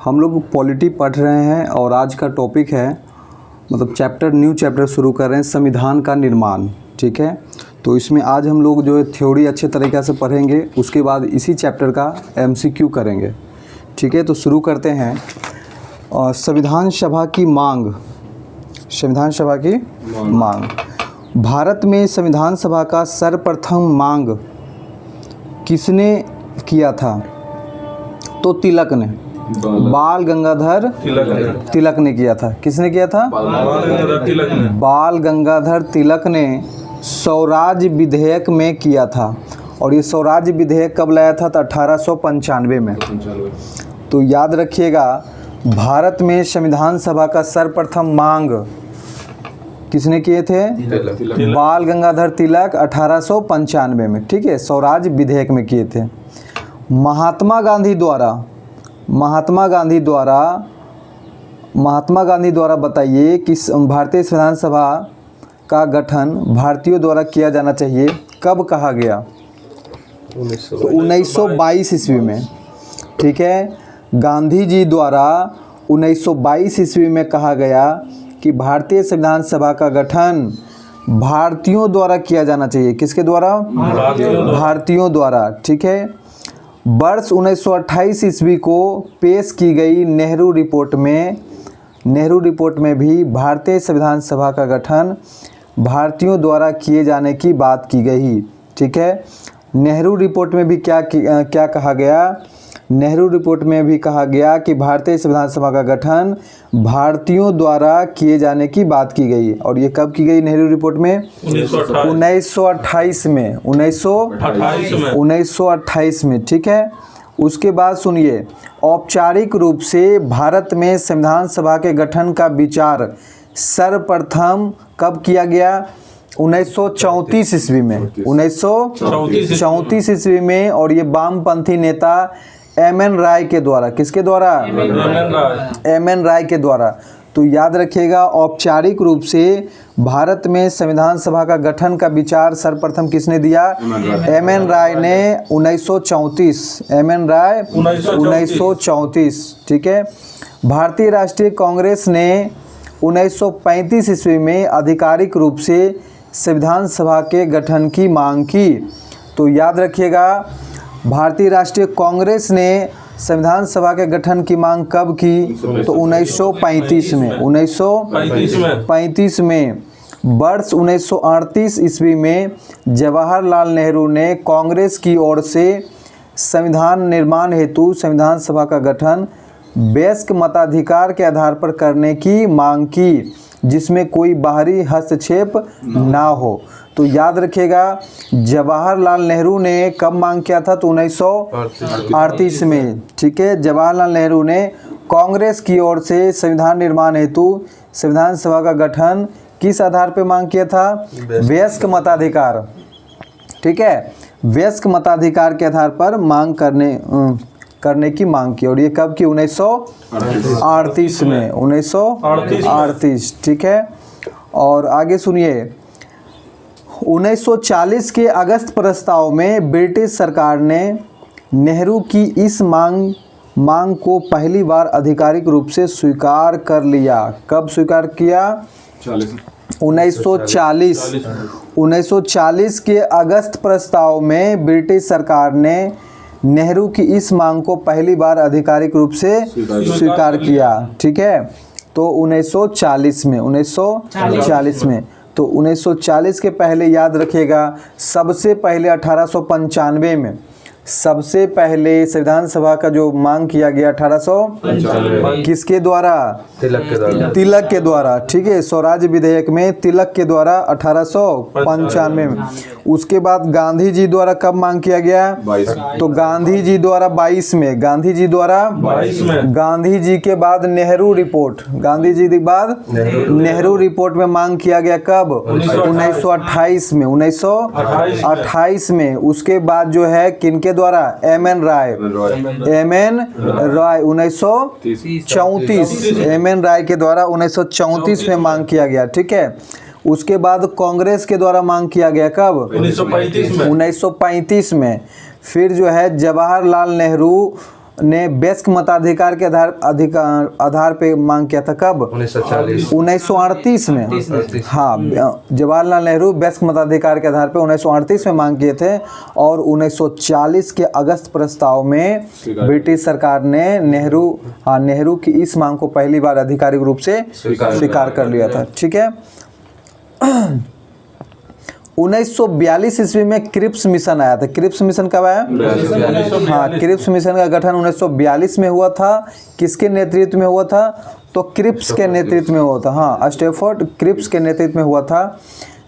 हम लोग पॉलिटी पढ़ रहे हैं और आज का टॉपिक है मतलब न्यू चैप्टर शुरू कर रहे हैं संविधान का निर्माण। ठीक है, तो इसमें आज हम लोग जो है थ्योरी अच्छे तरीक़े से पढ़ेंगे, उसके बाद इसी चैप्टर का एमसीक्यू करेंगे। ठीक है, तो शुरू करते हैं। संविधान सभा की मांग। संविधान सभा की मांग। भारत में संविधान सभा का सर्वप्रथम मांग किसने किया था? तो तिलक ने, बाल गंगाधर तिलक ने किया था। किसने किया था? बाल गंगाधर तिलक ने स्वराज विधेयक में किया था। और ये स्वराज विधेयक कब लाया था? तो 1895 में। तो याद रखिएगा, भारत में संविधान सभा का सर्वप्रथम मांग किसने किए थे? बाल गंगाधर तिलक 1895 में। ठीक है, स्वराज विधेयक में किए थे। महात्मा गांधी द्वारा बताइए कि भारतीय संविधान सभा का गठन भारतीयों द्वारा किया जाना चाहिए, कब कहा गया? 1922 ईस्वी में। ठीक है, गांधी जी द्वारा 1922 ईस्वी में कहा गया कि भारतीय संविधान सभा का गठन भारतीयों द्वारा किया जाना चाहिए। किसके द्वारा? भारतीयों द्वारा। ठीक है, वर्ष 1928 ईस्वी को पेश की गई नेहरू रिपोर्ट में भी भारतीय संविधान सभा का गठन भारतीयों द्वारा किए जाने की बात की गई। ठीक है, नेहरू रिपोर्ट में भी क्या कहा गया? नेहरू रिपोर्ट में भी कहा गया कि भारतीय संविधान सभा का गठन भारतीयों द्वारा किए जाने की बात की गई। और ये कब की गई नेहरू रिपोर्ट में? 1928 में। 1928 में। ठीक है, उसके बाद सुनिए, औपचारिक रूप से भारत में संविधान सभा के गठन का विचार सर्वप्रथम कब किया गया? 1934 ईस्वी में। 1934 ईस्वी में। और ये वामपंथी नेता एम.एन. राय के द्वारा। किसके द्वारा? एम.एन. राय के द्वारा। तो याद रखिएगा, औपचारिक रूप से भारत में संविधान सभा का गठन का विचार सर्वप्रथम किसने दिया? एम.एन. राय ने 1934। एम.एन. राय 1934। ठीक है, भारतीय राष्ट्रीय कांग्रेस ने 1935 ईस्वी में आधिकारिक रूप से संविधान सभा के गठन की मांग की। तो याद रखिएगा, भारतीय राष्ट्रीय कांग्रेस ने संविधान सभा के गठन की मांग कब की? तो 1935 में। 1935 में। वर्ष 1938 ईस्वी में जवाहरलाल नेहरू ने कांग्रेस की ओर से संविधान निर्माण हेतु संविधान सभा का गठन वयस्क मताधिकार के आधार पर करने की मांग की, जिसमें कोई बाहरी हस्तक्षेप ना हो। तो याद रखिएगा, जवाहरलाल नेहरू ने कब मांग किया था? तो 1938 में। ठीक है, जवाहरलाल नेहरू ने कांग्रेस की ओर से संविधान निर्माण हेतु संविधान सभा का गठन किस आधार पर मांग किया था? वयस्क मताधिकार। ठीक है, वयस्क मताधिकार के आधार पर मांग करने की मांग की। और ये कब की? 1938 में। 1938। ठीक है, और आगे सुनिए, 1940 के अगस्त प्रस्ताव में ब्रिटिश सरकार ने नेहरू की इस मांग को पहली बार आधिकारिक रूप से स्वीकार कर लिया। कब स्वीकार किया? 1940 के अगस्त प्रस्ताव में ब्रिटिश सरकार ने नेहरू की इस मांग को पहली बार आधिकारिक रूप से स्वीकार किया। ठीक है, तो 1940 में। 1940 में। तो 1940 के पहले याद रखिएगा, सबसे पहले 1895 में सबसे पहले संविधान सभा का जो मांग किया गया 1895 किसके द्वारा? तिलक के द्वारा। ठीक है, स्वराज विधेयक में तिलक के द्वारा 1895 में। उसके बाद गांधी जी द्वारा कब मांग किया गया? तो गांधी जी द्वारा 22 में। गांधी जी के बाद नेहरू रिपोर्ट। गांधी जी के बाद नेहरू रिपोर्ट में मांग किया गया कब? 1928 में। 1928 में। उसके बाद जो है किनके द्वारा? एम.एन. राय। 1934। एम.एन. राय के द्वारा 1934 में मांग किया गया। ठीक है, उसके बाद कांग्रेस के द्वारा मांग किया गया कब? 1935 में। फिर जो है जवाहरलाल नेहरू ने वयस्क मताधिकार के आधार पे मांग किया था। कब? 1938 में। हाँ, जवाहरलाल नेहरू वयस्क मताधिकार के आधार पे 1938 में मांग किए थे और 1940 के अगस्त प्रस्ताव में ब्रिटिश सरकार ने नेहरू की इस मांग को पहली बार आधिकारिक रूप से स्वीकार कर लिया था। ठीक है। 1942 ईस्वी में क्रिप्स मिशन आया था। क्रिप्स मिशन कब आया? हाँ, क्रिप्स मिशन का गठन 1942 में हुआ था। किसके नेतृत्व में हुआ था? तो क्रिप्स के नेतृत्व में हुआ था। हाँ, स्टैफोर्ड क्रिप्स के नेतृत्व में हुआ था।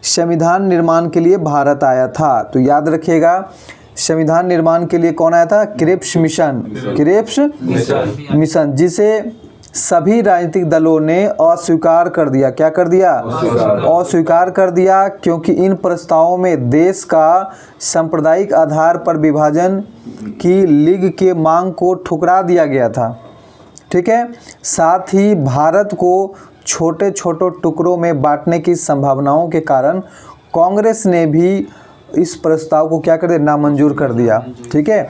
संविधान निर्माण के लिए भारत आया था। तो याद रखिएगा, संविधान निर्माण के लिए कौन आया था? Cripps mission. क्रिप्स मिशन जिसे सभी राजनीतिक दलों ने अस्वीकार कर दिया। क्या कर दिया? अस्वीकार कर दिया, क्योंकि इन प्रस्तावों में देश का सांप्रदायिक आधार पर विभाजन की लीग के मांग को ठुकरा दिया गया था। ठीक है। साथ ही भारत को छोटे छोटे टुकड़ों में बांटने की संभावनाओं के कारण कांग्रेस ने भी इस प्रस्ताव को क्या कर दिया? नामंजूर कर दिया। ठीक है।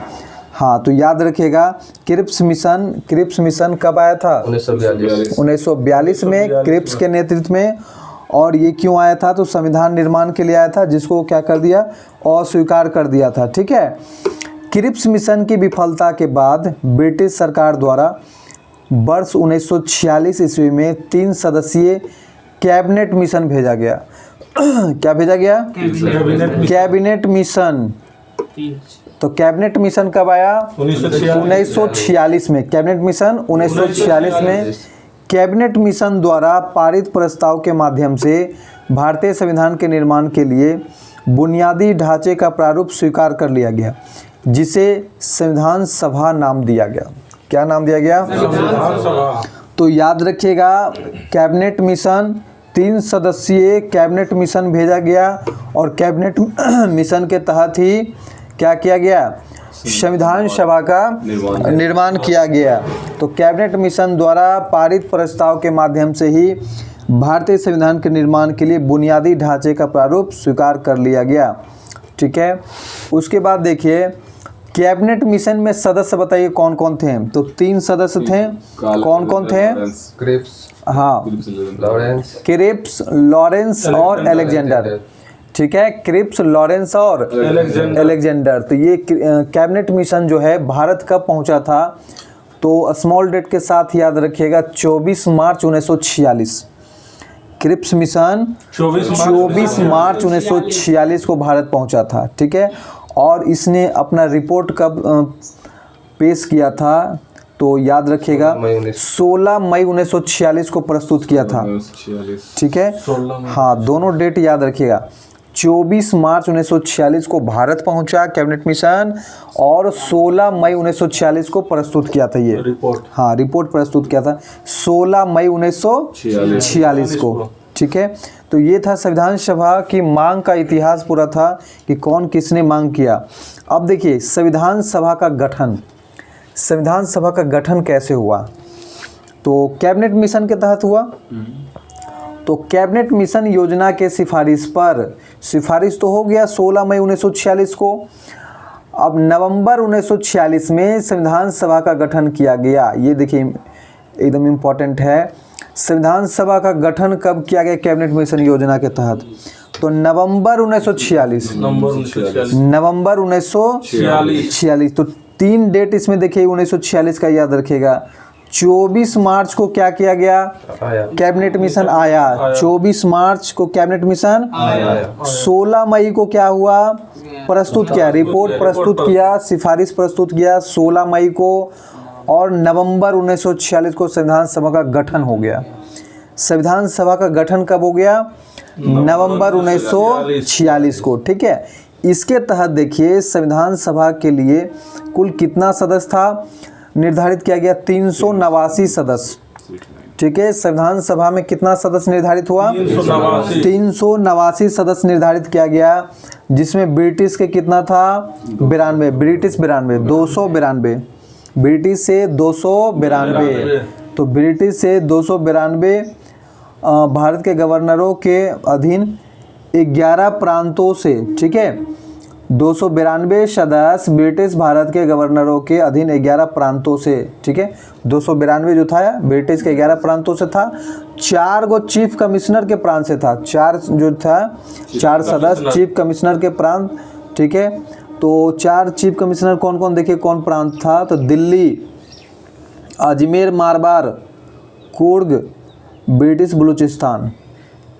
हाँ, तो याद रखिएगा, क्रिप्स मिशन कब आया था? 1942 में क्रिप्स के नेतृत्व में। और ये क्यों आया था? तो संविधान निर्माण के लिए आया था, जिसको क्या कर दिया? अस्वीकार कर दिया था। ठीक है। क्रिप्स मिशन की विफलता के बाद ब्रिटिश सरकार द्वारा वर्ष 1946 ईस्वी में 3 सदस्यीय कैबिनेट मिशन भेजा गया। क्या भेजा गया? Cabinet mission. तो कैबिनेट मिशन कब आया? 1946 में। कैबिनेट मिशन 1946 में। कैबिनेट मिशन द्वारा पारित प्रस्ताव के माध्यम से भारतीय संविधान के निर्माण के लिए बुनियादी ढांचे का प्रारूप स्वीकार कर लिया गया, जिसे संविधान सभा नाम दिया गया। क्या नाम दिया गया? तो याद रखिएगा, कैबिनेट मिशन 3 सदस्यीय कैबिनेट मिशन भेजा गया और कैबिनेट मिशन के तहत ही क्या किया गया? संविधान सभा का निर्माण किया गया। तो कैबिनेट मिशन द्वारा पारित प्रस्ताव के माध्यम से ही भारतीय संविधान के निर्माण के लिए बुनियादी ढांचे का प्रारूप स्वीकार कर लिया गया। ठीक है। उसके बाद देखिए, कैबिनेट मिशन में सदस्य बताइए कौन कौन थे? तो 3 सदस्य थे। कौन कौन थे? हाँ, क्रिप्स, लॉरेंस और अलेक्जेंडर। ठीक है। क्रिप्स, लॉरेंस और अलेक्जेंडर। तो ये कैबिनेट मिशन जो है भारत कब पहुंचा था? तो स्मॉल डेट के साथ याद रखिएगा, 24 मार्च 1946। क्रिप्स मिशन 24 मार्च 1946 को भारत पहुंचा था। ठीक है। और इसने अपना रिपोर्ट कब पेश किया था? तो याद रखिएगा, 16 मई 1946 को प्रस्तुत किया था। ठीक है। हाँ, दोनों डेट याद रखिएगा। 24 मार्च 1946 को भारत पहुंचा कैबिनेट मिशन और 16 मई 1946 को प्रस्तुत किया था ये रिपोर्ट। हाँ, रिपोर्ट प्रस्तुत किया था 16 मई 1946 को। ठीक है। तो ये था संविधान सभा की मांग का इतिहास पूरा था कि कौन किसने मांग किया। अब देखिए, संविधान सभा का गठन। संविधान सभा का गठन कैसे हुआ? तो कैबिनेट मिशन के तहत हुआ। तो कैबिनेट मिशन योजना के सिफारिश तो हो गया 16 मई 1946 को। अब नवंबर 1946 में संविधान सभा का गठन किया गया। ये देखिए, एकदम इम्पॉर्टेंट है। संविधान सभा का गठन कब किया गया कैबिनेट मिशन योजना के तहत? तो नवंबर 1946। नवंबर 1946। तो 3 डेट इसमें देखिए 1946 का याद रखिएगा। 24 मार्च को क्या किया गया? कैबिनेट मिशन आया। 24 मार्च को कैबिनेट मिशन आया। 16 मई को क्या हुआ? प्रस्तुत किया, रिपोर्ट प्रस्तुत किया, सिफारिश प्रस्तुत किया 16 मई को। और नवंबर 1946 को संविधान सभा का गठन हो गया। संविधान सभा का गठन कब हो गया? नवंबर 1946 को। ठीक है। इसके तहत देखिए, संविधान सभा के लिए कुल कितना सदस्य था निर्धारित किया गया? 389 सदस्य। ठीक है। संविधान सभा में कितना सदस्य निर्धारित हुआ? 389 सदस्य निर्धारित किया गया, जिसमें ब्रिटिश के कितना था? 92। ब्रिटिश 92, 292। ब्रिटिश से 292। तो ब्रिटिश से 292 भारत के गवर्नरों के अधीन 11 प्रांतों से, ठीक है, 292 सदस्य ब्रिटिश भारत के गवर्नरों के अधीन 11 प्रांतों से, ठीक है, 292 जो था ब्रिटिश के 11 प्रांतों से था। 4 गो चीफ कमिश्नर के प्रांत से था, 4 जो था 4 सदस्य चीफ कमिश्नर के प्रांत, ठीक है। तो 4 चीफ कमिश्नर कौन कौन, देखिए कौन प्रांत था, तो Delhi, Ajmer, Marwar, Coorg, British Balochistan.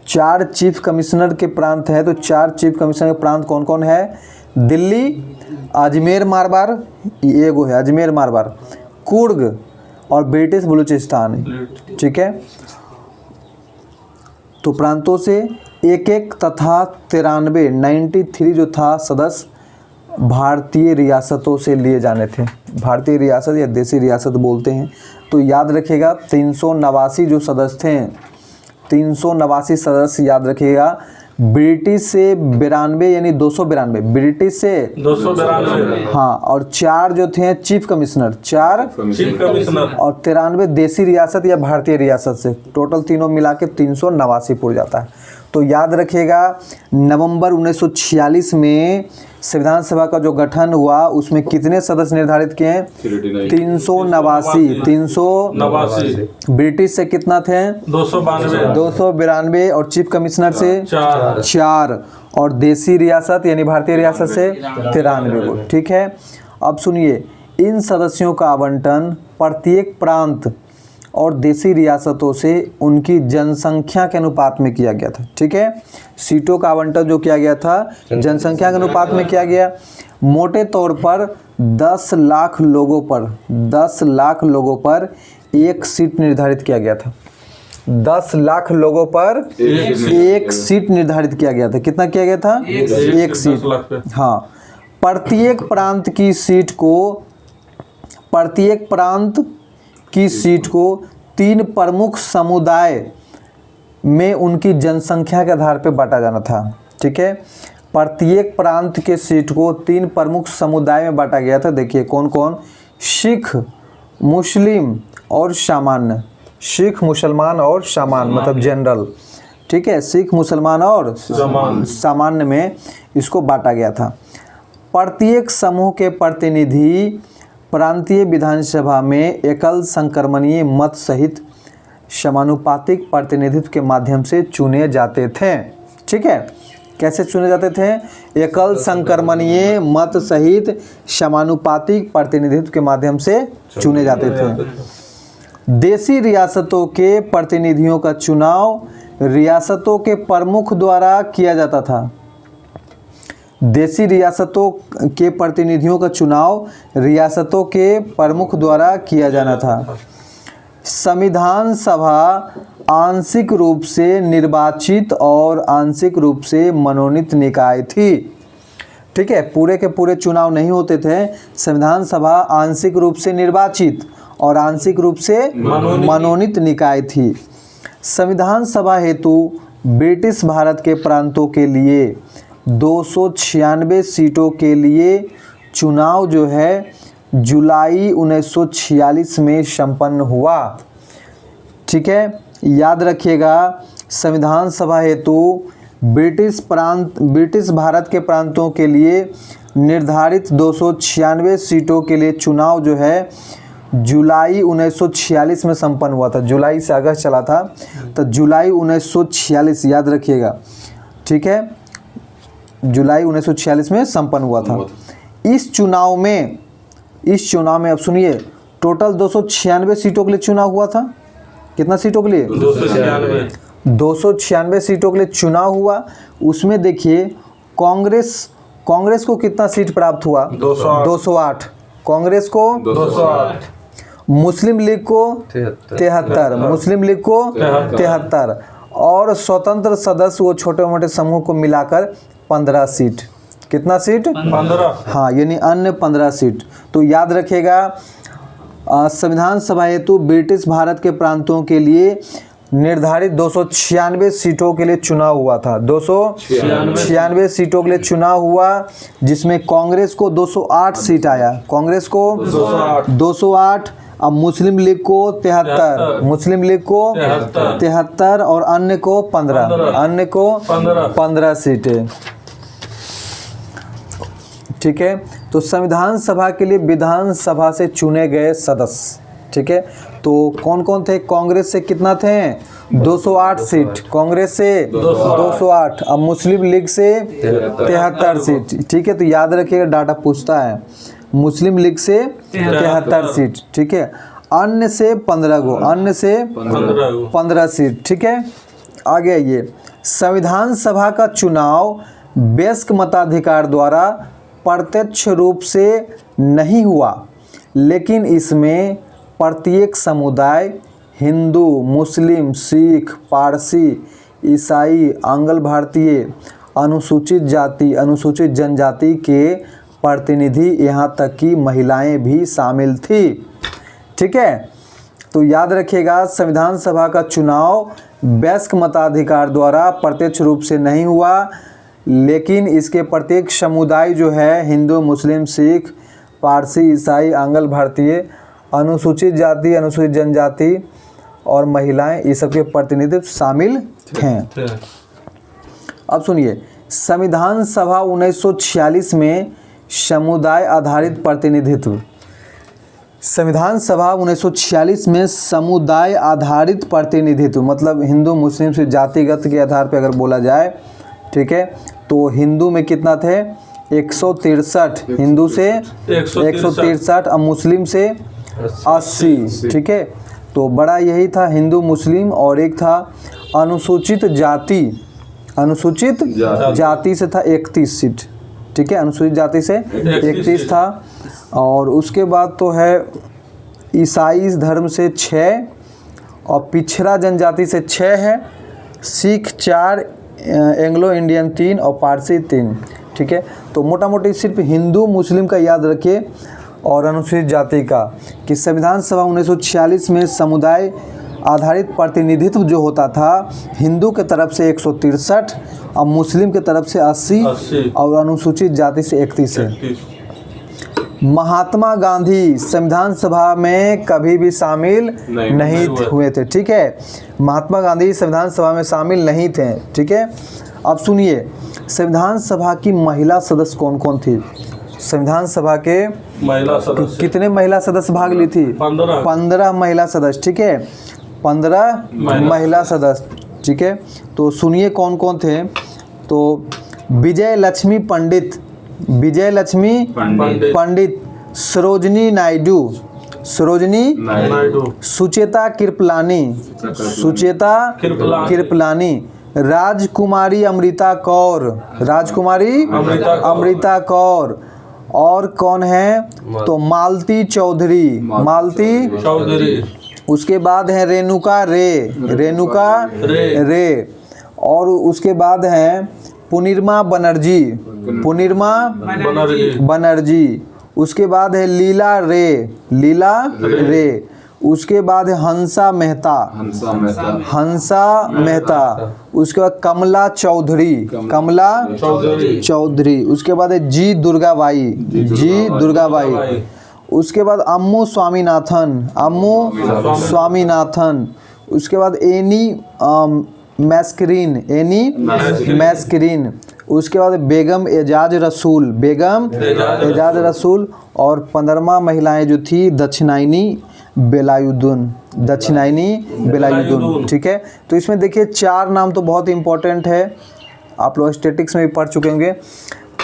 4 chief commissioner के प्रांत है, तो 4 चीफ कमिश्नर के प्रांत कौन कौन है, दिल्ली, अजमेर, मारवाड़, ये गो है अजमेर, मारवाड़, कुर्ग और ब्रिटिश बलूचिस्तान, ठीक है। तो प्रांतों से एक एक तथा 93 जो था सदस्य भारतीय रियासतों से लिए जाने थे। भारतीय रियासत या देसी रियासत बोलते हैं। तो याद रखिएगा 389 जो सदस्य थे, 389 सदस्य याद रखिएगा। ब्रिटिश से 92 यानी 292, ब्रिटिश से 292, हाँ, और 4 जो थे चीफ कमिश्नर, 4 चीफ कमिश्नर और 93 देसी रियासत या भारतीय रियासत से, टोटल तीनों मिला के 389 पुर जाता है। तो याद रखिएगा नवंबर 1946 में संविधान सभा का जो गठन हुआ उसमें कितने सदस्य निर्धारित किए हैं, 389। ब्रिटिश से कितना थे, 292 और चीफ कमिश्नर से 4 और देसी रियासत यानी भारतीय रियासत से 93 को, ठीक है। अब सुनिए, इन सदस्यों का आवंटन प्रत्येक प्रांत और देसी रियासतों से उनकी जनसंख्या के अनुपात में किया गया था, ठीक है। सीटों का आवंटन जो किया गया था जनसंख्या के अनुपात में किया गया। मोटे तौर पर 10 लाख लोगों पर एक सीट निर्धारित किया गया था। 10 लाख लोगों पर एक सीट निर्धारित किया गया था। कितना किया गया था, एक सीट, हाँ। प्रत्येक प्रांत की सीट को 3 प्रमुख समुदाय में उनकी जनसंख्या के आधार पर बांटा जाना था, ठीक है। प्रत्येक प्रांत के सीट को 3 प्रमुख समुदाय में बांटा गया था। देखिए कौन कौन, सिख, मुस्लिम और सामान्य। सिख, मुसलमान और सामान्य मतलब जनरल, ठीक है। सिख, मुसलमान और सामान्य में इसको बांटा गया था। प्रत्येक समूह के प्रतिनिधि प्रांतीय विधानसभा में एकल संक्रमणीय मत सहित समानुपातिक प्रतिनिधित्व के माध्यम से चुने जाते थे, ठीक है। कैसे चुने जाते थे, एकल संक्रमणीय मत सहित समानुपातिक प्रतिनिधित्व के माध्यम से चुने जाते थे। देसी रियासतों के प्रतिनिधियों का चुनाव रियासतों के प्रमुख द्वारा किया जाता था। देसी रियासतों के प्रतिनिधियों का चुनाव रियासतों के प्रमुख द्वारा किया जाना था। संविधान सभा आंशिक रूप से निर्वाचित और आंशिक रूप से मनोनीत निकाय थी, ठीक है। पूरे के पूरे चुनाव नहीं होते थे। संविधान सभा आंशिक रूप से निर्वाचित और आंशिक रूप से मनोनीत निकाय थी। संविधान सभा हेतु ब्रिटिश भारत के प्रांतों के लिए 296 सीटों के लिए चुनाव जो है जुलाई 1946 में संपन्न हुआ, ठीक है। याद रखिएगा संविधान सभा हेतु ब्रिटिश भारत के प्रांतों के लिए निर्धारित 296 सीटों के लिए चुनाव जो है जुलाई 1946 में संपन्न हुआ था। जुलाई से अगस्त चला था, तो जुलाई 1946 याद रखिएगा, ठीक है। जुलाई 1946 में संपन्न हुआ था। इस चुनाव में अब सुनिए, टोटल 296 सीटों के लिए चुनाव हुआ था। कितना सीटों के लिए, 296 सीटों के लिए चुनाव हुआ। उसमें देखिए कांग्रेस को कितना सीट प्राप्त हुआ, 208। कांग्रेस को 208, मुस्लिम लीग को 73, मुस्लिम लीग को 73 और स्वतंत्र सदस्य वो छोटे मोटे समूह को मिलाकर 15 सीट। कितना सीट, 15, हाँ, यानी अन्य 15 सीट। तो याद रखिएगा संविधान सभा हेतु ब्रिटिश भारत के प्रांतों के लिए निर्धारित 296 सीटों के लिए चुनाव हुआ था। 296 सीटों के लिए चुनाव हुआ, जिसमें कांग्रेस को 208 सीट आया। कांग्रेस को 208, अब मुस्लिम लीग को 73, मुस्लिम लीग को 73 और अन्य को 15 सीटें। ठीक है। तो संविधान सभा के लिए विधानसभा से चुने गए सदस्य, ठीक है। तो कौन कौन थे? कांग्रेस से कितना थे? 208 सीट, कांग्रेस से 208, अब मुस्लिम लीग से 73 सीट, ठीक है। तो याद रखिएगा, डाटा पूछता है, मुस्लिम लीग से 73 सीट, ठीक है। अन्य से 15 गो, अन्य से 15 सीट, ठीक है। आगे आइए, संविधान सभा का चुनाव वयस्क मताधिकार द्वारा प्रत्यक्ष रूप से नहीं हुआ, लेकिन इसमें प्रत्येक समुदाय, हिंदू, मुस्लिम, सिख, पारसी, ईसाई, आंग्ल भारतीय, अनुसूचित जाति, अनुसूचित जनजाति के प्रतिनिधि, यहाँ तक कि महिलाएं भी शामिल थी, ठीक है। तो याद रखिएगा, संविधान सभा का चुनाव वयस्क मताधिकार द्वारा प्रत्यक्ष रूप से नहीं हुआ, लेकिन इसके प्रत्येक समुदाय जो है, हिंदू, मुस्लिम, सिख, पारसी, ईसाई, आंग्ल भारतीय, अनुसूचित जाति, अनुसूचित जनजाति और महिलाएं, ये सबके प्रतिनिधित्व शामिल हैं। अब सुनिए, संविधान सभा 1946 में समुदाय आधारित प्रतिनिधित्व, संविधान सभा 1946 में समुदाय आधारित प्रतिनिधित्व, मतलब हिंदू मुस्लिम से जातिगत के आधार पर अगर बोला जाए, ठीक है। तो हिंदू में कितना थे? 163, हिंदू से 163 और मुस्लिम से 80, ठीक है। तो बड़ा यही था, हिंदू मुस्लिम, और एक था अनुसूचित जाति, अनुसूचित जाति से था 31 सीट, ठीक है। अनुसूचित जाति से 31 था। और उसके बाद तो है ईसाई धर्म से 6 और पिछड़ा जनजाति से 6 है, सिख 4, एंग्लो इंडियन 3 और पारसी 3, ठीक है। तो मोटा मोटी सिर्फ हिंदू मुस्लिम का याद रखिए और अनुसूचित जाति का, कि संविधान सभा 1946 में समुदाय आधारित प्रतिनिधित्व जो होता था, हिंदू के तरफ से 163 और मुस्लिम के तरफ से 80 और अनुसूचित जाति से 31 है। महात्मा गांधी संविधान सभा में कभी भी शामिल नहीं हुए थे, ठीक है। महात्मा गांधी संविधान सभा में शामिल नहीं थे, ठीक है। अब सुनिए, संविधान सभा की महिला सदस्य कौन कौन थी? संविधान सभा के महिला सदस्य कितने महिला सदस्य भाग ली थी? 15 महिला सदस्य, ठीक है। 15 महिला सदस्य, ठीक है। तो सुनिए कौन कौन थे। तो विजय लक्ष्मी पंडित, विजय लक्ष्मी पंडित, सरोजनी नायडू, सरोजनी नायडू, सुचेता कृपलानी, सुचेता कृपलानी, राजकुमारी अमृता कौर, राजकुमारी अमृता कौर, और कौन है? तो मालती चौधरी, मालती चौधरी, उसके बाद है रेणुका रे, रेणुका रे, और उसके बाद है पुनिरमा बनर्जी, पुनिरमा बनर्जी, उसके बाद है लीला रे, लीला रे, उसके बाद है हंसा मेहता, हंसा मेहता, उसके बाद कमला चौधरी, कमला चौधरी, उसके बाद है जी दुर्गाबाई, जी दुर्गाबाई, उसके बाद अम्मू स्वामीनाथन, अम्मू स्वामीनाथन, उसके बाद एनी मैस्करीन, एनी मैस्करीन, उसके बाद बेगम एजाज रसूल, बेगम एजाज रसूल, और 15वां महिलाएं जो थी दक्षिणायनी बेलायुद्दीन, दक्षिणायनी बेलायुद्दीन, ठीक है। तो इसमें देखिए 4 नाम तो बहुत इंपॉर्टेंट है, आप लोग स्टैटिक्स में भी पढ़ चुके होंगे।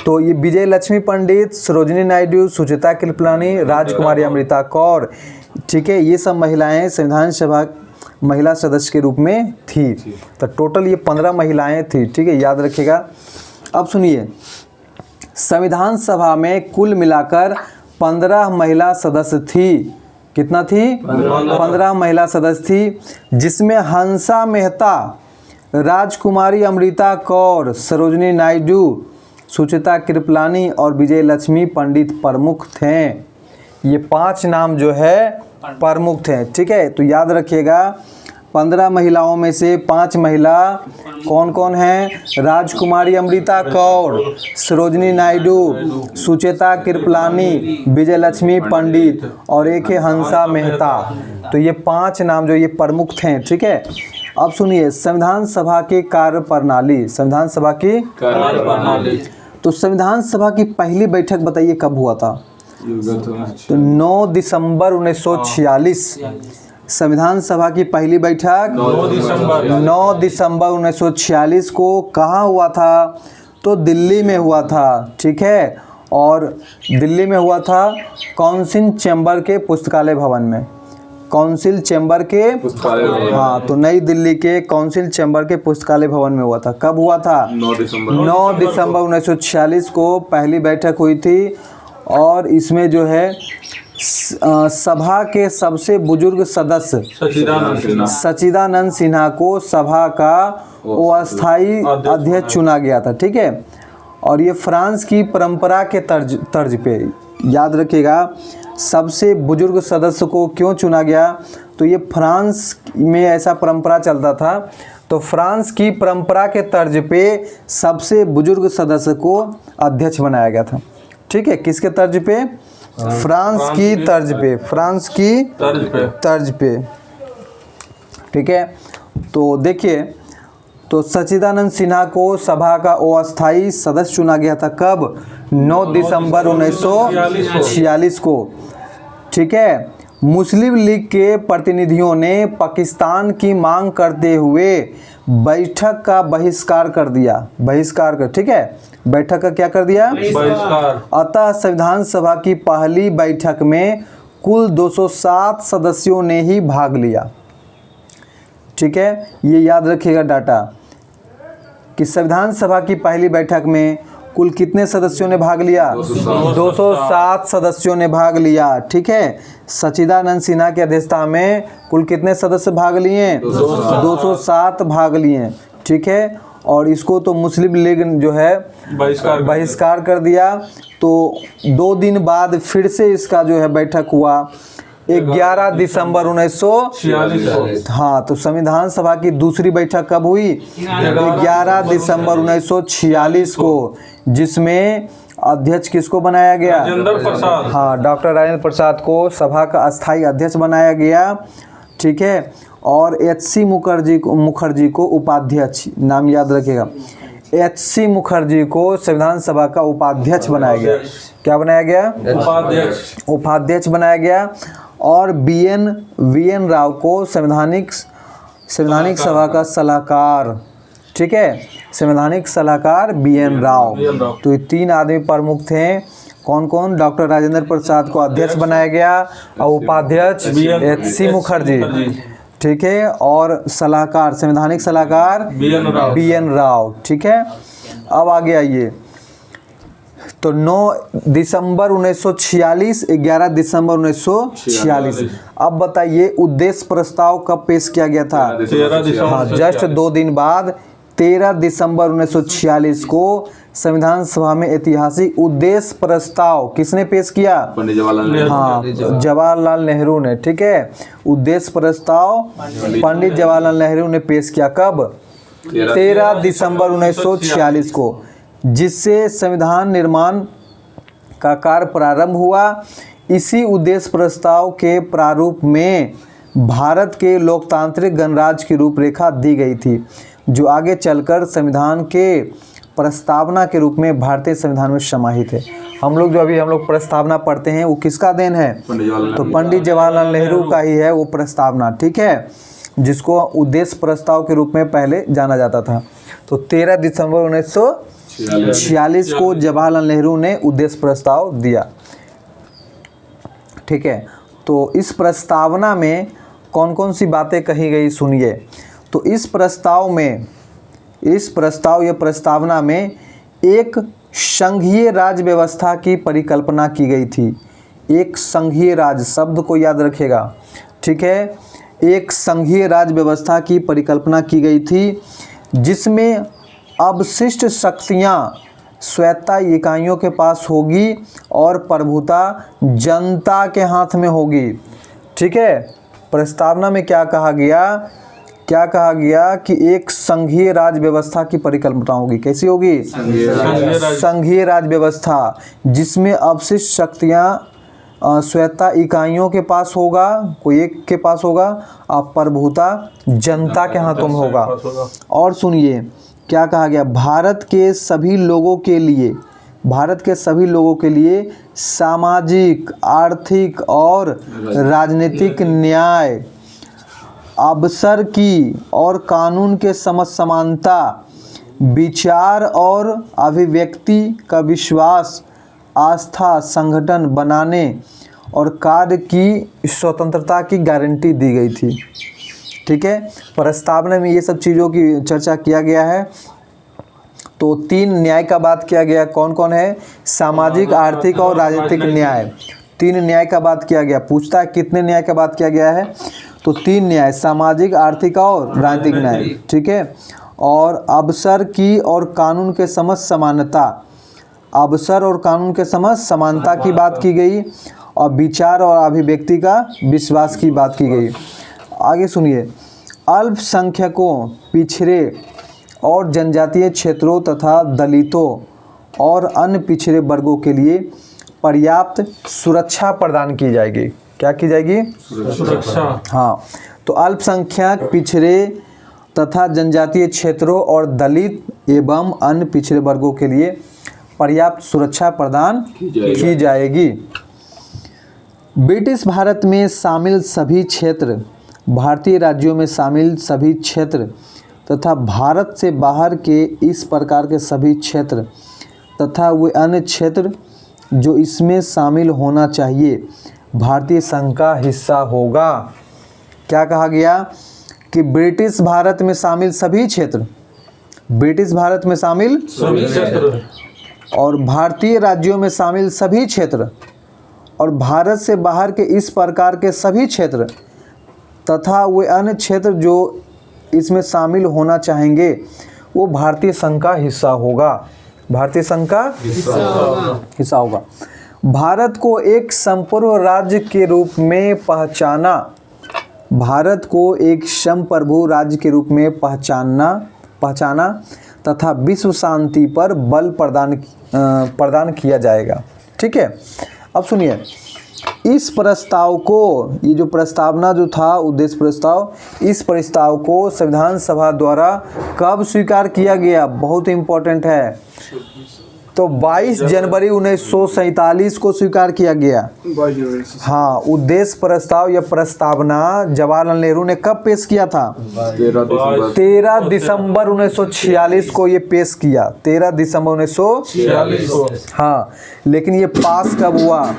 तो ये विजय लक्ष्मी पंडित, सरोजिनी नायडू, सुचेता कृपलानी, राजकुमारी अमृता कौर, ठीक है। ये सब महिलाएं संविधान सभा महिला सदस्य के रूप में थी। तो टोटल ये 15 महिलाएं थी, ठीक है, याद रखिएगा। अब सुनिए, संविधान सभा में कुल मिलाकर 15 महिला सदस्य थी। कितना थी? 15 महिला सदस्य थी, जिसमें हंसा मेहता, राजकुमारी अमृता कौर, सरोजिनी नायडू, सुचेता कृपलानी और विजय लक्ष्मी पंडित प्रमुख थे। ये 5 नाम जो है प्रमुख थे, ठीक है। तो याद रखिएगा, 15 महिलाओं में से 5 महिला कौन कौन हैं? राजकुमारी अमृता कौर, सरोजिनी नायडू, सुचेता कृपलानी, विजय लक्ष्मी पंडित और एक है हंसा मेहता। तो ये 5 नाम जो ये प्रमुख थे, ठीक है। अब सुनिए, संविधान सभा की कार्य प्रणाली, संविधान सभा की तो संविधान सभा की पहली बैठक बताइए कब हुआ था? तो 9 दिसंबर 1946 संविधान सभा की पहली बैठक 9 दिसंबर 1946 को कहाँ हुआ था? तो दिल्ली में हुआ था, ठीक है। और दिल्ली में हुआ था काउंसिल चैम्बर के पुस्तकालय भवन में, काउंसिल चैम्बर के, हाँ, तो नई दिल्ली के काउंसिल चैम्बर के पुस्तकालय भवन में हुआ था। कब हुआ था? 9 दिसंबर 1946 को पहली बैठक हुई थी। और इसमें जो है सभा के सबसे बुजुर्ग सदस्य सच्चिदानंद सिन्हा को सभा का अस्थायी अध्यक्ष चुना गया था, ठीक है। और ये फ्रांस की परंपरा के तर्ज पे, याद रखिएगा, सबसे बुजुर्ग सदस्य को क्यों चुना गया? तो ये फ्रांस में ऐसा परंपरा चलता था, तो फ्रांस की परंपरा के तर्ज पे सबसे बुजुर्ग सदस्य को अध्यक्ष बनाया गया था, ठीक है। किसके तर्ज पे? फ्रांस की तर्ज पे, फ्रांस की तर्ज पे, ठीक है। तो देखिए, तो सच्चिदानंद सिन्हा को सभा का अस्थायी सदस्य चुना गया था। कब? 9 दिसंबर 1946 को, ठीक है। मुस्लिम लीग के प्रतिनिधियों ने पाकिस्तान की मांग करते हुए बैठक का बहिष्कार कर दिया, ठीक है। बैठक का क्या कर दिया? बहिष्कार। अतः संविधान सभा की पहली बैठक में कुल 207 सदस्यों ने ही भाग लिया, ठीक है। ये याद रखिएगा डाटा कि संविधान सभा की पहली बैठक में कुल कितने सदस्यों ने भाग लिया? 207 सदस्यों ने भाग लिया, ठीक है। सच्चिदानंद सिन्हा की अध्यक्षता में कुल कितने सदस्य भाग लिए? 207 भाग लिए, ठीक है। और इसको तो मुस्लिम लीग जो है बहिष्कार कर दिया। तो 2 दिन बाद फिर से इसका जो है बैठक हुआ 11 दिसंबर 1946। हाँ, तो संविधान सभा की दूसरी बैठक कब हुई? 11 दिसंबर 1946 को, जिसमें अध्यक्ष किसको बनाया गया? हाँ, डॉक्टर राजेंद्र प्रसाद को सभा का अस्थायी अध्यक्ष बनाया गया, ठीक है। और एच.सी. मुखर्जी को उपाध्यक्ष, नाम याद रखिएगा, एच.सी. मुखर्जी को संविधान सभा का उपाध्यक्ष बनाया गया। क्या बनाया गया? उपाध्यक्ष बनाया गया। और वी.एन. राव को संवैधानिक सभा का सलाहकार, ठीक है, संवैधानिक सलाहकार वी.एन. राव। तो ये 3 आदमी प्रमुख थे। कौन कौन? डॉक्टर राजेंद्र प्रसाद को अध्यक्ष बनाया गया और उपाध्यक्ष एच.सी. मुखर्जी, ठीक है। और सलाहकार, संवैधानिक सलाहकार वी.एन. राव, ठीक है। अब आगे आइए, तो 9 दिसंबर 1946, 11 दिसंबर 1946। अब बताइए उद्देश्य प्रस्ताव कब पेश किया गया था? 13 दिसंबर। हाँ, जस्ट 2 दिन बाद 13 दिसंबर 1946 को संविधान सभा में ऐतिहासिक उद्देश्य प्रस्ताव किसने पेश किया? पंडित जवाहरलाल नेहरू। हाँ, जवाहरलाल नेहरू ने, ठीक है। उद्देश्य प्रस्ताव पंडित जवाहरलाल नेहरू ने पेश किया। कब? 13 दिसंबर 1946 को, जिससे संविधान निर्माण का कार्य प्रारंभ हुआ। इसी उद्देश्य प्रस्ताव के प्रारूप में भारत के लोकतांत्रिक गणराज्य की रूपरेखा दी गई थी, जो आगे चलकर संविधान के प्रस्तावना के रूप में भारतीय संविधान में समाहित है। हम लोग प्रस्तावना पढ़ते हैं, वो किसका देन है? तो पंडित जवाहरलाल नेहरू का ही है वो प्रस्तावना, ठीक है, जिसको उद्देश्य प्रस्ताव के रूप में पहले जाना जाता था। तो 13 दिसंबर 1946 को जवाहरलाल नेहरू ने उद्देश्य प्रस्ताव दिया, ठीक है। तो इस प्रस्तावना में कौन कौन सी बातें कही गई सुनिए। तो इस प्रस्तावना में एक संघीय राज्य व्यवस्था की परिकल्पना की गई थी। एक संघीय राज्य, शब्द को याद रखिएगा, ठीक है। एक संघीय राज्य व्यवस्था की परिकल्पना की गई थी, जिसमें अवशिष्ट शक्तियां स्वायत्ता इकाइयों के पास होगी और प्रभुता जनता के हाथ में होगी, ठीक है। प्रस्तावना में क्या कहा गया कि एक संघीय राज्य व्यवस्था की परिकल्पना होगी। कैसी होगी? संघीय राज्य व्यवस्था, जिसमें अवशिष्ट शक्तियां स्वायत्ता इकाइयों के पास होगा, कोई एक के पास होगा, और प्रभुता जनता के हाथों में होगा। और सुनिए क्या कहा गया, भारत के सभी लोगों के लिए भारत के सभी लोगों के लिए सामाजिक, आर्थिक और राजनीतिक न्याय, अवसर की और कानून के समक्ष समानता, विचार और अभिव्यक्ति का विश्वास, आस्था, संगठन बनाने और कार्य की स्वतंत्रता की गारंटी दी गई थी। ठीक है, प्रस्तावना में ये सब चीज़ों की चर्चा किया गया है। तो 3 न्याय का बात किया गया, कौन कौन है? सामाजिक, आर्थिक और राजनीतिक न्याय। 3 न्याय का बात किया गया। पूछता है कितने न्याय का बात किया गया है? तो 3 न्याय, सामाजिक, आर्थिक और राजनीतिक न्याय। ठीक है, और अवसर की और कानून के समक्ष समानता, अवसर और कानून के समक्ष समानता की बात की गई, और विचार और अभिव्यक्ति का विश्वास की बात की गई। आगे सुनिए, अल्पसंख्यकों, पिछड़े और जनजातीय क्षेत्रों तथा दलितों और अन्य पिछड़े वर्गों के लिए पर्याप्त सुरक्षा प्रदान की जाएगी। क्या की जाएगी? सुरक्षा। हाँ, तो अल्पसंख्यक, पिछड़े तथा जनजातीय क्षेत्रों और दलित एवं अन्य पिछड़े वर्गों के लिए पर्याप्त सुरक्षा प्रदान की जाएगी। ब्रिटिश भारत में शामिल सभी क्षेत्र, भारतीय राज्यों में शामिल सभी क्षेत्र तथा भारत से बाहर के इस प्रकार के सभी क्षेत्र तथा वे अन्य क्षेत्र जो इसमें शामिल होना चाहिए भारतीय संघ का हिस्सा होगा। क्या कहा गया? कि ब्रिटिश भारत में शामिल सभी क्षेत्र, ब्रिटिश भारत में शामिल सभी क्षेत्र और भारतीय राज्यों में शामिल सभी क्षेत्र और भारत से बाहर के इस प्रकार के सभी क्षेत्र तथा वे अन्य क्षेत्र जो इसमें शामिल होना चाहेंगे वो भारतीय संघ का हिस्सा होगा। भारतीय संघ का हिस्सा होगा। भारत को एक संप्रभु राज्य के रूप में पहचाना, भारत को एक संप्रभु राज्य के रूप में पहचाना तथा विश्व शांति पर बल प्रदान किया जाएगा। ठीक है, अब सुनिए, इस प्रस्ताव को, ये जो प्रस्तावना जो था, उद्देश्य प्रस्ताव, इस प्रस्ताव को संविधान सभा द्वारा कब स्वीकार किया गया? बहुत इंपॉर्टेंट है। तो 22 जनवरी 1947 को स्वीकार किया गया। हाँ, उद्देश्य प्रस्ताव या प्रस्तावना जवाहरलाल नेहरू ने कब पेश किया था? 13 दिसंबर 1946 को ये पेश किया। 13 दिसंबर 1946 को। हाँ, लेकिन ये पास कब हुआ?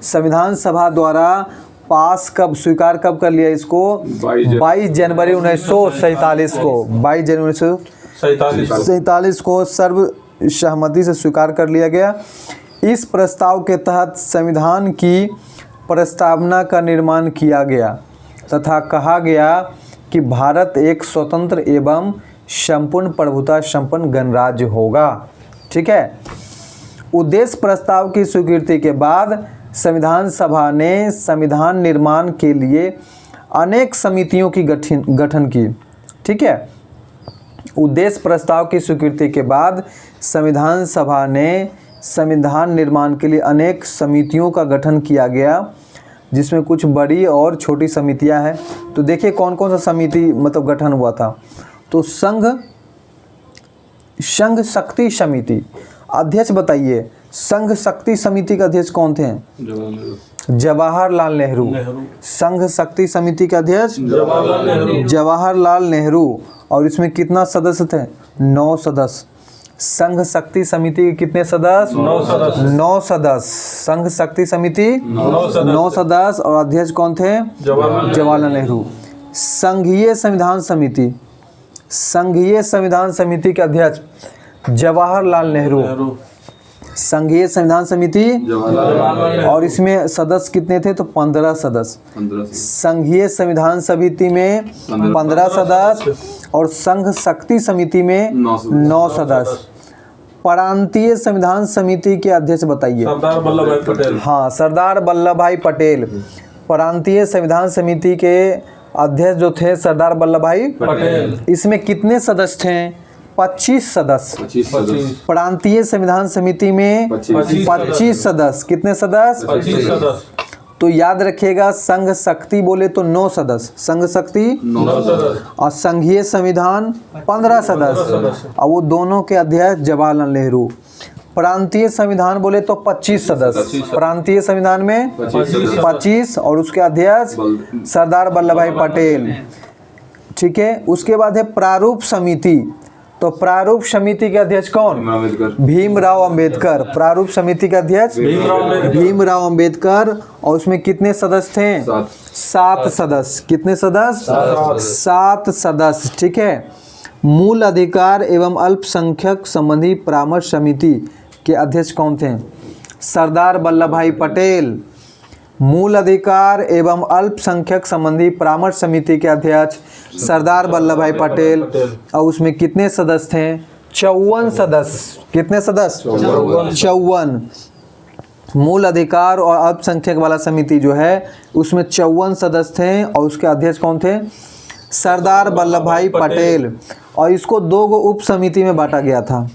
संविधान सभा द्वारा पास कब, स्वीकार कब कर लिया इसको? 22 जनवरी 1947 को। 22 जनवरी 1947 को सर्व सहमति से स्वीकार कर लिया गया। इस प्रस्ताव के तहत संविधान की प्रस्तावना का निर्माण किया गया तथा कहा गया कि भारत एक स्वतंत्र एवं संपूर्ण प्रभुता संपन्न गणराज्य होगा। ठीक है, उद्देश्य प्रस्ताव की स्वीकृति के बाद संविधान सभा ने संविधान निर्माण के लिए अनेक समितियों की गठन की। ठीक है, उद्देश्य प्रस्ताव की स्वीकृति के बाद संविधान सभा ने संविधान निर्माण के लिए अनेक समितियों का गठन किया गया, जिसमें कुछ बड़ी और छोटी समितियां हैं। तो देखिए कौन कौन सा समिति मतलब गठन हुआ था। तो संघ शक्ति समिति अध्यक्ष बताइए, संघ शक्ति समिति के अध्यक्ष कौन थे? जवाहरलाल नेहरू। संघ शक्ति समिति के अध्यक्ष जवाहरलाल नेहरू। और इसमें कितना सदस्य थे? 9 सदस्य। संघ शक्ति समिति के कितने सदस्य? 9 सदस्य। संघ शक्ति समिति 9 सदस्य और अध्यक्ष कौन थे? जवाहरलाल नेहरू। संघीय संविधान समिति, संघीय संविधान समिति के अध्यक्ष जवाहरलाल नेहरू। संघीय संविधान समिति और इसमें सदस्य कितने थे? तो 15 सदस्य। संघीय संविधान समिति में 15 सदस्य और संघ शक्ति समिति में 9 सदस्य। प्रांतीय संविधान समिति के अध्यक्ष बताइए। सरदार वल्लभ भाई पटेल। हाँ, सरदार वल्लभ भाई पटेल। प्रांतीय संविधान समिति के अध्यक्ष जो थे सरदार वल्लभ भाई पटेल। इसमें कितने सदस्य थे? 25 सदस्य। प्रांतीय संविधान समिति में 25 सदस्य। कितने सदस्य? 25 सदस्य। तो याद रखिएगा, संघ शक्ति बोले तो 9 सदस्य, संघ शक्ति 9 सदस्य और संघीय संविधान 15 सदस्य और वो दोनों के अध्यक्ष जवाहरलाल नेहरू। प्रांतीय संविधान बोले तो 25 सदस्य, प्रांतीय संविधान में 25 और उसके अध्यक्ष सरदार वल्लभ भाई पटेल। ठीक है, उसके बाद है प्रारूप समिति। तो प्रारूप समिति के अध्यक्ष कौन? भीमराव अंबेडकर। प्रारूप समिति के अध्यक्ष भीमराव अंबेडकर। और उसमें कितने सदस्य थे? 7 सदस्य। कितने सदस्य? 7 सदस्य। ठीक है। मूल अधिकार एवं अल्पसंख्यक संबंधी परामर्श समिति के अध्यक्ष कौन थे? सरदार वल्लभ भाई पटेल। मूल अधिकार एवं अल्पसंख्यक संबंधी परामर्श समिति के अध्यक्ष सरदार वल्लभ भाई पटेल। और उसमें कितने सदस्य थे? 54 सदस्य। कितने सदस्य? 54। मूल अधिकार और अल्पसंख्यक वाला समिति जो है उसमें 54 सदस्य थे और उसके अध्यक्ष कौन थे? सरदार वल्लभ भाई पटेल। और इसको 2 उप समिति में बांटा गया था।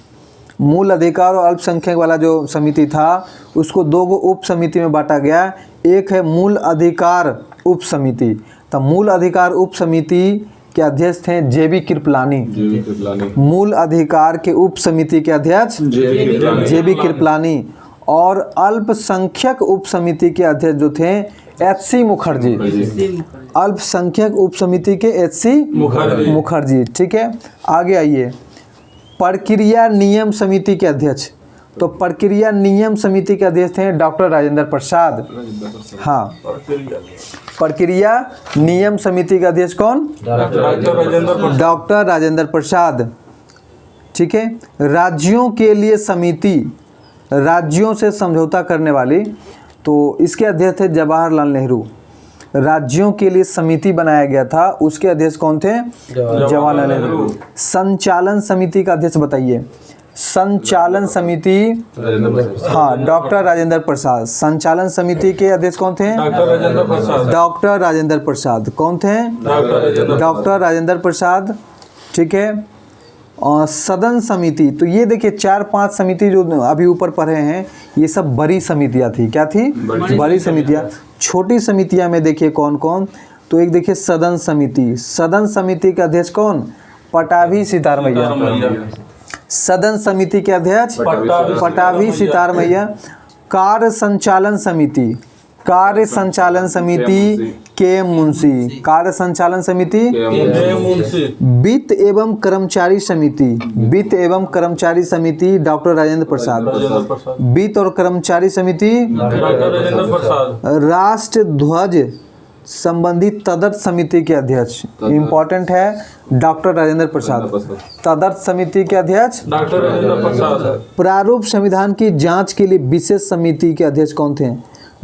मूल अधिकार और अल्पसंख्यक वाला जो समिति था उसको 2 उप समिति में बांटा गया। एक है मूल अधिकार उप समिति। तो मूल अधिकार उप समिति के अध्यक्ष थे जेबी कृपलानी। मूल अधिकार के उप समिति के अध्यक्ष जेबी कृपलानी। और अल्पसंख्यक उप समिति के अध्यक्ष जो थे एचसी मुखर्जी। अल्पसंख्यक उप समिति के एचसी मुखर्जी। ठीक है, आगे आइए। प्रक्रिया नियम समिति के अध्यक्ष। तो प्रक्रिया नियम समिति के अध्यक्ष थे डॉक्टर राजेंद्र प्रसाद। हाँ, प्रक्रिया नियम समिति का अध्यक्ष कौन? डॉक्टर राजेंद्र प्रसाद। ठीक है। राज्यों के लिए समिति, राज्यों से समझौता करने वाली, तो इसके अध्यक्ष थे जवाहरलाल नेहरू। राज्यों के लिए समिति बनाया गया था, उसके अध्यक्ष कौन थे? जवाहरलाल नेहरू। संचालन समिति का अध्यक्ष बताइए। संचालन समिति, हाँ, डॉक्टर राजेंद्र प्रसाद। संचालन समिति के अध्यक्ष कौन थे? डॉक्टर राजेंद्र प्रसाद। कौन थे? डॉक्टर राजेंद्र प्रसाद। ठीक है। और सदन समिति, तो ये देखिए 4-5 समिति जो अभी ऊपर पढ़े हैं ये सब बड़ी समितियां थी। क्या थी? बड़ी समितियां। छोटी समितियां में देखिए कौन कौन, तो एक देखिए सदन समिति। सदन समिति के अध्यक्ष कौन? पटाभी सितारमैया। सदन समिति के अध्यक्ष पटाभी सितारमैया। कार्य संचालन समिति, कार्य संचालन समिति के मुंशी। कार्य संचालन समिति वित्त एवं कर्मचारी समिति, वित्त एवं कर्मचारी समिति डॉक्टर राजेंद्र प्रसाद। वित्त और कर्मचारी समिति राष्ट्र ध्वज संबंधी तदर्थ समिति के अध्यक्ष, इंपॉर्टेंट है, डॉक्टर राजेंद्र प्रसाद। तदर्थ समिति के अध्यक्ष डॉक्टर राजेंद्र प्रसाद। प्रारूप संविधान की जांच के लिए विशेष समिति के अध्यक्ष कौन थे?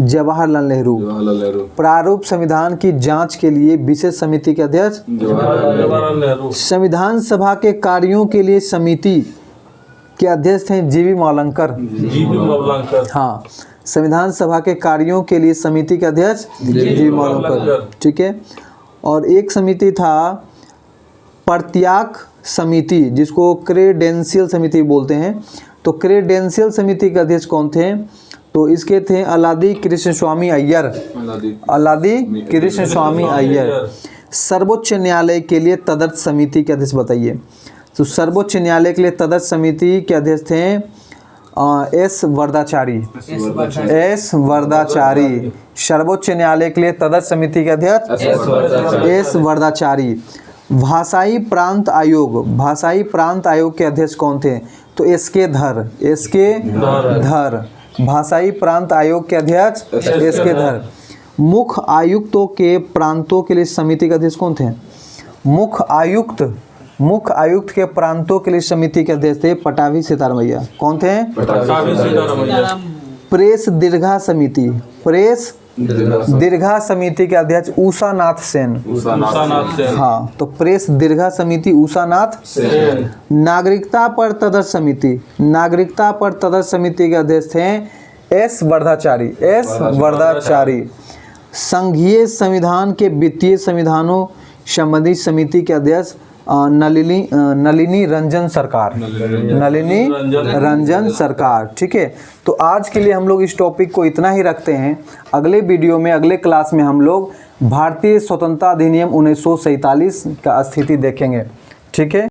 जवाहरलाल नेहरू। प्रारूप संविधान की जांच के लिए विशेष समिति के अध्यक्ष जवाहरलाल नेहरू। संविधान सभा के कार्यों के लिए समिति के अध्यक्ष थे जीवी मावलंकर। हाँ, संविधान सभा के कार्यों के लिए समिति के अध्यक्ष जीवी मावलंकर। ठीक है। और एक समिति था प्रत्याक समिति, जिसको क्रेडेंशियल समिति बोलते हैं। तो क्रेडेंशियल समिति के अध्यक्ष कौन थे? तो इसके थे अलादी कृष्ण स्वामी अय्यर। अलादी कृष्ण स्वामी अय्यर। सर्वोच्च न्यायालय के लिए तदर्थ समिति के अध्यक्ष बताइए। तो सर्वोच्च न्यायालय के लिए तदर्थ समिति के अध्यक्ष थे एस वरदाचारी। एस वरदाचारी। सर्वोच्च न्यायालय के लिए तदर्थ समिति के अध्यक्ष एस वरदाचारी। भाषाई प्रांत आयोग, भाषाई प्रांत आयोग के अध्यक्ष कौन थे? तो एस के धर। एस के धर। भाषाई प्रांत आयोग के अध्यक्ष एस के धर। मुख्य आयुक्तों के प्रांतों के लिए समिति के अध्यक्ष कौन थे? मुख्य आयुक्त के प्रांतों के लिए समिति के अध्यक्ष थे पटाभी सितारमैया। कौन थे? पटाभी सितारमैया। प्रेस दीर्घा समिति, प्रेस दीर्घा समिति के अध्यक्ष उषा नाथ सेन। हाँ, तो प्रेस दीर्घा समिति उषा नाथ सेन। नागरिकता पर तदर्थ समिति, नागरिकता पर तदर्थ समिति के अध्यक्ष थे एस वरदाचारी। एस वरदाचारी। संघीय संविधान के वित्तीय संविधानों संबंधी समिति के अध्यक्ष नलिनी रंजन सरकार। नलिनी रंजन सरकार। ठीक है। तो आज के लिए हम लोग इस टॉपिक को इतना ही रखते हैं। अगले वीडियो में, अगले क्लास में हम लोग भारतीय स्वतंत्रता अधिनियम 1947 का स्थिति देखेंगे। ठीक है।